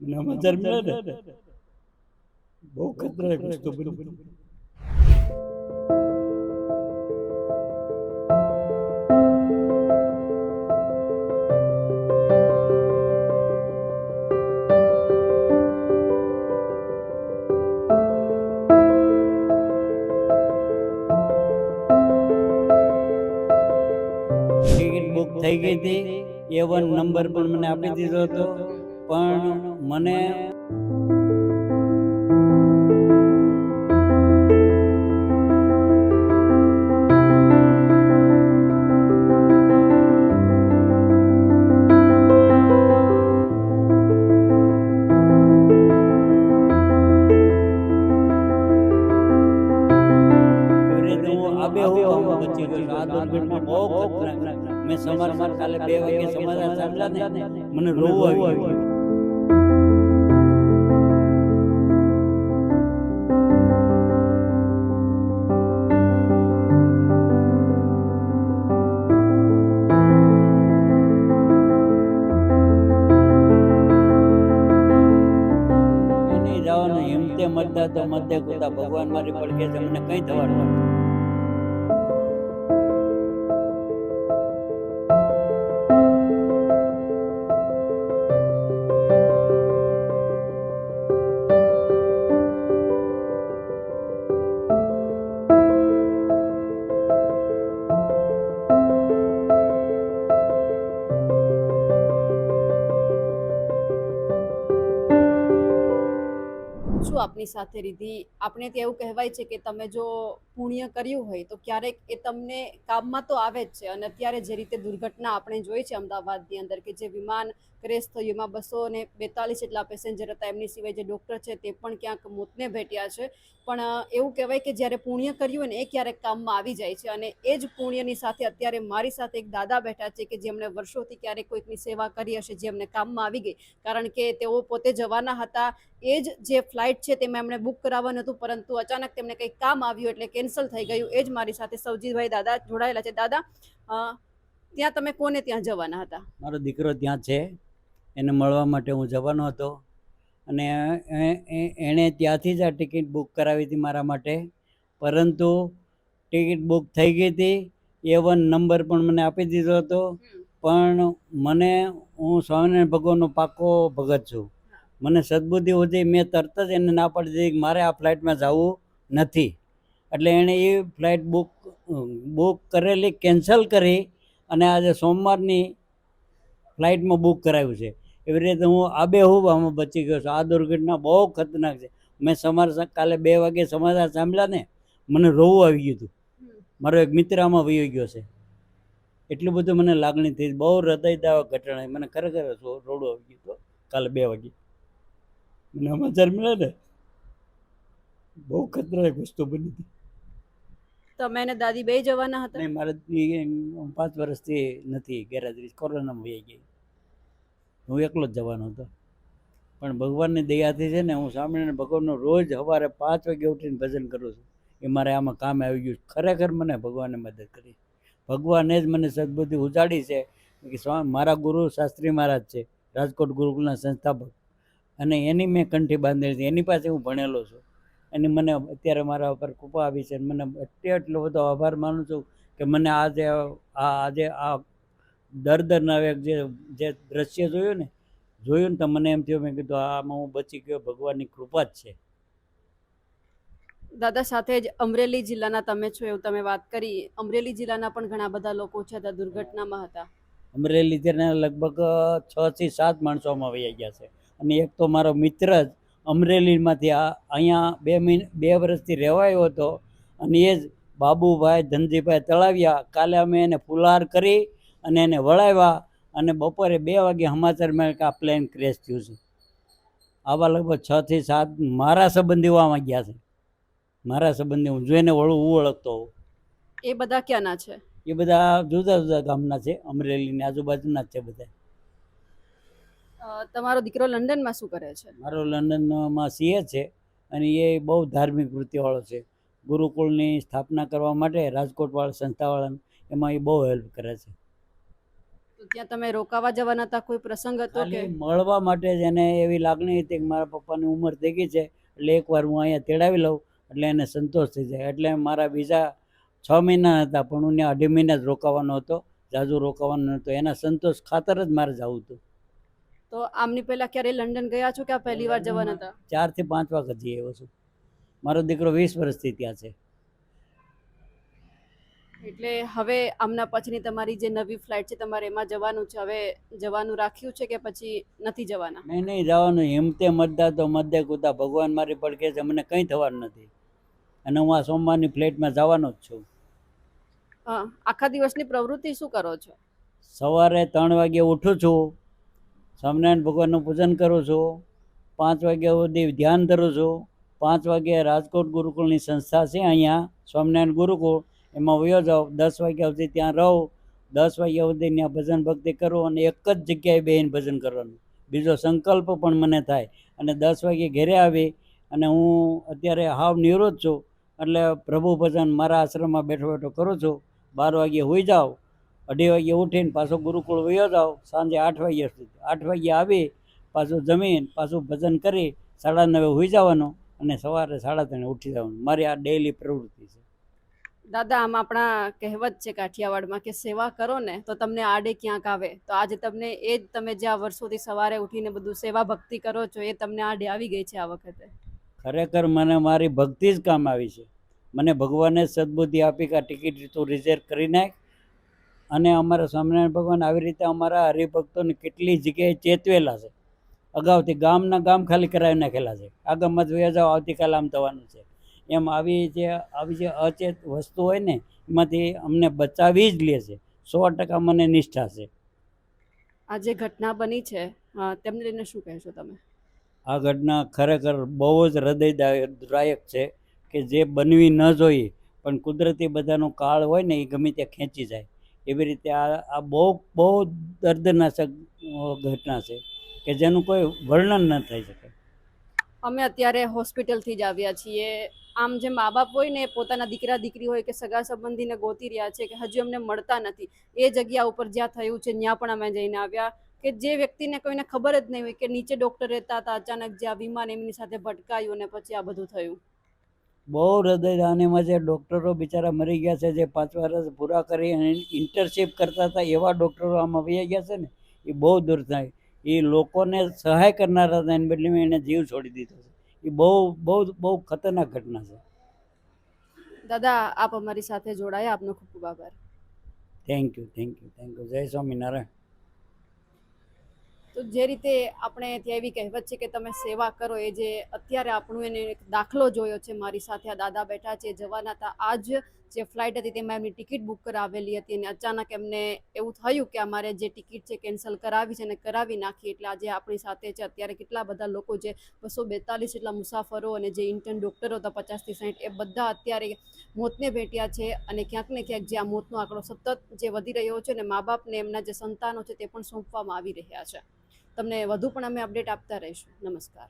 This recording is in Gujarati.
સમાચાર મળ્યા ને બહુ ખતરનાક વસ્તુ બની. ટિકિટ બુક થઈ ગઈ હતી. A1 નંબર પણ મને આપી દીધો હતો, પણ મને બચી ગયો. આ દુર્ઘટના બહુ ખતરનાક. મેં સમાચાર કાલે 2 વાગે સમાચાર સાંભળ્યા ને મને રોવું આવી ગયું. જવાનું હિંમતે મતદા તો મધ્ય કુતા ભગવાન મારી પડકે છે, મને કઈ થવાનું. શું આપની સાથે રીધિ, આપણે ત્યાં એવું કહેવાય છે કે તમે જો પુણ્ય કર્યું હોય તો ક્યારેક એ તમને કામમાં તો આવે જ છે. અને અત્યારે જે રીતે દુર્ઘટના આપણે જોઈ છે અમદાવાદની અંદર, કે જે વિમાન ક્રેશ થયું એમાં 242 જેટલા પેસેન્જર હતા, એમની સિવાય જે ડૉક્ટર છે તે પણ ક્યાંક મોતને ભેટ્યા છે. પણ એવું કહેવાય કે જ્યારે પુણ્ય કર્યું હોય ને એ ક્યારેક કામમાં આવી જાય છે. અને એ જ પુણ્યની સાથે અત્યારે મારી સાથે એક દાદા બેઠા છે કે જેમણે વર્ષોથી ક્યારેક કોઈકની સેવા કરી હશે, જે એમને કામમાં આવી ગઈ. કારણ કે તેઓ પોતે જવાના હતા, એ જ જે ફ્લાઇટ છે તેમાં એમણે બુક કરાવવાનું હતું, પરંતુ અચાનક તેમને કંઈક કામ આવ્યું એટલે કેન્સલ થઈ ગયું. એ જ મારી સાથે સવજીભાઈ દાદા જોડાયેલા છે. દાદા, ત્યાં તમે કોને ત્યાં જવાના હતા? મારો દીકરો ત્યાં છે, એને મળવા માટે હું જવાનો હતો. અને એણે ત્યાંથી જ આ ટિકિટ બુક કરાવી હતી મારા માટે, પરંતુ ટિકિટ બુક થઈ ગઈ હતી. A1 નંબર પણ મને આપી દીધો હતો, પણ હું સ્વામિનારાયણ ભગવાનનો પાકો ભગત છું. મને સદબુદ્ધિ હતી, મેં તરત જ એને ના પાડી દીધી કે મારે આ ફ્લાઇટમાં જવું નથી. એટલે એણે એ ફ્લાઇટ બુક કરેલી કેન્સલ કરી અને આજે સોમવારની ફ્લાઇટમાં બુક કરાવ્યું છે. એવી રીતે હું આબેહૂબ આમાં બચી ગયો છું. આ દુર્ઘટના બહુ ખતરનાક છે. મેં સમાચાર કાલે 2 વાગે સમાચાર સાંભળ્યા ને મને રોવું આવી ગયું હતું. મારો એક મિત્ર આમાં વયો ગયો છે. એટલું બધું મને લાગણી થઈ, બહુ હૃદયદાયક ઘટના. મને ખરેખર રોડું આવી ગયું હતું કાલે 2 વાગે મને સમાચાર મળ્યા ને બહુ ખતરનાક વસ્તુ બની હતી. તમે અને દાદી બે જવાના હતા? નહીં, મારે 5 વર્ષથી નથી, ગેરહાજરી કોરોનામાં વહી ગઈ. હું એકલો જ જવાનો હતો. પણ ભગવાનની દયાથી છે ને, હું સ્વામિનારાયણ ભગવાનનું રોજ સવારે 5 વાગે ઉઠીને ભજન કરું છું. એ મારે આમાં કામ આવી ગયું. ખરેખર મને ભગવાને મદદ કરી. ભગવાને જ મને સદબુદ્ધિ ઉજાડી છે કે મારા ગુરુ શાસ્ત્રી મહારાજ છે, રાજકોટ ગુરુકુલના સંસ્થાપક, અને એની મેં કંઠી બાંધેલી હતી. એની પાસે હું ભણેલો છું. એની મને અત્યારે મારા ઉપર કૃપા આવી છે. મને એટલો બધો આભાર માનું છું કે મને આજે આ દર્દનાક જે દ્રશ્ય જોયું ને તો મને એમ થયું, મેં કીધું આમાં હું બચી ગયો, ભગવાનની કૃપા જ છે. દાદા, સાથે જ અમરેલી જિલ્લાના તમે છો એવું તમે વાત કરી. અમરેલી જિલ્લાના પણ ઘણા બધા લોકો છે ત્યાં દુર્ઘટનામાં હતા. અમરેલી જિલ્લાના લગભગ 6 થી 7 માણસોમાં વહી ગયા છે. અને એક તો મારો મિત્ર જ અમરેલીમાંથી અહીંયા 2 વર્ષથી રહેવા આવ્યો હતો. અને એ જ બાબુભાઈ ધનજીભાઈ તળાવિયા. કાલે અમે એને ફુલહાર કરી અને એને વળાવ્યા, અને બપોરે 2 વાગે સમાચાર મળ્યા કે આ પ્લેન ક્રેશ થયું છે. આવા લગભગ 6 થી 7 મારા સંબંધીઓ આમાં ગયા છે. મારા સંબંધી હું જોઈને હું ઓળખતો હોઉં. એ બધા ક્યાંના છે? એ બધા જુદા જુદા ગામના છે, અમરેલીની આજુબાજુના જ છે બધા. તમારો દીકરો લંડનમાં શું કરે છે? મારો લંડનમાં CA છે, અને એ બહુ ધાર્મિક વૃત્તિવાળો છે. ગુરુકુળની સ્થાપના કરવા માટે રાજકોટવાળા સંસ્થાવાળા એમાં એ બહુ હેલ્પ કરે છે. તો તો ત્યાં તમે રોકાવા જવાના હતા, કોઈ પ્રસંગ હતો કે ખાલી મળવા માટે જ એને એવી લાગણી હતી કે મારા પપ્પાની ઉંમર થઈ ગઈ છે, એટલે એકવાર હું અહીંયા તેડાવી લઉં એટલે એને સંતોષ થઈ જાય. એટલે મારા બીજા 6 મહિના હતા, પણ હું ત્યાં 2.5 મહિના જ રોકાવાનો હતો, ઝાઝું રોકાવાનો નહોતો. એના સંતોષ ખાતર જ મારે જવું હતું. તો આમની પહેલા ક્યારે લંડન ગયા છો કે આ પહેલી વાર જવાના હતા? 4 થી 5 વખત જઈ આવ્યો છું. મારો દીકરો 20 વર્ષથી ત્યાં છે. એટલે હવે આમના પછીની તમારી જે નવી ફ્લાઇટ છે તમારે એમાં જવાનું છે, હવે જવાનું રાખ્યું છે કે પછી નથી જવાના? નહીં જવાનું. હિંમતે મતદા તો મતદે કૂદા, ભગવાન મારી પડકે છે, મને કંઈ થવાનું નથી. અને હું આ સોમવારની ફ્લાઇટમાં જવાનો જ છું. આખા દિવસની પ્રવૃત્તિ શું કરો છો? સવારે 3 વાગે ઉઠું છું, સ્વામિનારાયણ ભગવાનનું પૂજન કરું છું, 5 વાગ્યા સુધી ધ્યાન ધરું છું, 5 વાગે રાજકોટ ગુરુકુળની સંસ્થા છે અહીંયા સ્વામિનારાયણ ગુરુકુળ, એમાં વયો જાઉં, 10 વાગ્યા સુધી ત્યાં રહું, 10 વાગ્યા સુધી ત્યાં ભજન ભક્તિ કરું અને એક જ જગ્યાએ બેહીને ભજન કરવાનું. બીજો સંકલ્પ પણ મને થાય. અને 10 વાગે ઘરે આવી અને હું અત્યારે હાવ નિવૃત્ત છું, એટલે પ્રભુ ભજન મારા આશ્રમમાં બેઠો બેઠો કરું છું. 12 વાગે હોઈ જાઉં, 2:30 વાગે ઉઠીને પાછો ગુરુકુળ વયો જાઉં, સાંજે 8 વાગ્યા સુધી. 8 વાગે આવી પાછું જમીન પાછું ભજન કરી 9:30 હોઈ જવાનું અને સવારે 3:30 ઉઠી જવાનું. મારી આ ડેઈલી પ્રવૃત્તિ છે. દાદા, આમ આપણા કહેવત છે કાઠિયાવાડમાં કે સેવા કરો ને તો તમને આડે ક્યાંક આવે. તો આજે તમને એ જ તમે જે આ વર્ષોથી સવારે ઉઠીને બધું સેવા ભક્તિ કરો છો એ તમને આડે આવી ગઈ છે આ વખતે. ખરેખર મને મારી ભક્તિ જ કામ આવી છે. મને ભગવાને સદબુદ્ધિ આપી કે આ ટિકિટ તું રિઝર્વ કરી નાખ. અને અમારા સ્વામિનારાયણ ભગવાન આવી રીતે અમારા હરિભક્તોને કેટલી જગ્યાએ ચેતવેલા છે. અગાઉથી ગામના ગામ ખાલી કરાવી નાખેલા છે. આ ગામમાં જ વયા જાઓ, આવતીકાલે આમ થવાનું છે. એમ આવી જે અચેત વસ્તુ હોય ને એમાંથી અમને બચાવી જ લે છે. 100% મને નિષ્ઠા છે. આ જે ઘટના બની છે તેમને લઈને શું કહેશો તમે? આ ઘટના ખરેખર બહુ જ હૃદયદાયક છે કે જે બનવી ન જોઈએ, પણ કુદરતી બધાનો કાળ હોય ને એ ગમે ત્યાં ખેંચી જાય. એવી રીતે આ બહુ દર્દનાશક ઘટના છે કે જેનું કોઈ વર્ણન ન થઈ શકે. અમે અત્યારે હોસ્પિટલથી જ આવ્યા છીએ. આમ જે મા બાપ હોય ને પોતાના દીકરા દીકરી હોય કે સગા સંબંધીને ગોતી રહ્યા છે કે હજુ અમને મળતા નથી, એ જગ્યા ઉપર જ્યાં થયું છે ત્યાં પણ અમે જઈને આવ્યા કે જે વ્યક્તિને કોઈને ખબર જ નહીં હોય કે નીચે ડૉક્ટર રહેતા હતા, અચાનક જે આ વિમાન એમની સાથે ભટકાયું અને પછી આ બધું થયું. બહુ હૃદયદાનીમાં જે ડૉક્ટરો બિચારા મરી ગયા છે, જે 5 વર્ષ પૂરા કરી અને ઇન્ટર્નશીપ કરતા હતા એવા ડૉક્ટરો આમાં વહી ગયા છે ને, એ બહુ દૂર થાય. એ લોકોને સહાય કરનારા હતા, એને બદલે એને જીવ છોડી દીધો છે. એ બહુ ખતરનાક ઘટના છે. દાદા, આપ અમારી સાથે જોડાયા, આપનો ખૂબ ખૂબ આભાર. Thank you. જય સ્વામિનારાયણ. તો જે રીતે આપણે ત્યાં એવી કહેવત છે કે તમે સેવા કરો, એ જે અત્યારે આપણું એને એક દાખલો જોયો છે. મારી સાથે આ દાદા બેઠા છે, જવાના હતા. આજ જે ફ્લાઇટ હતી તેમાં એમની ટિકિટ બુક કરાવેલી હતી અને અચાનક એમને એવું થયું કે અમારે જે ટિકિટ છે કેન્સલ કરાવી છે અને કરાવી નાખી. એટલે આજે આપણી સાથે છે અત્યારે કેટલા બધા લોકો, જે 242 જેટલા મુસાફરો અને જે ઇન્ટર્ન ડૉક્ટરો હતા 50 થી 60, એ બધા અત્યારે મોતને ભેટ્યા છે. અને ક્યાંક ને ક્યાંક જે આ મોતનો આંકડો સતત જે વધી રહ્યો છે અને મા બાપને એમના જે સંતાનો છે તે પણ સોંપવામાં આવી રહ્યા છે. તમને વધુ પણ અમે અપડેટ આપતા રહીશું. નમસ્કાર.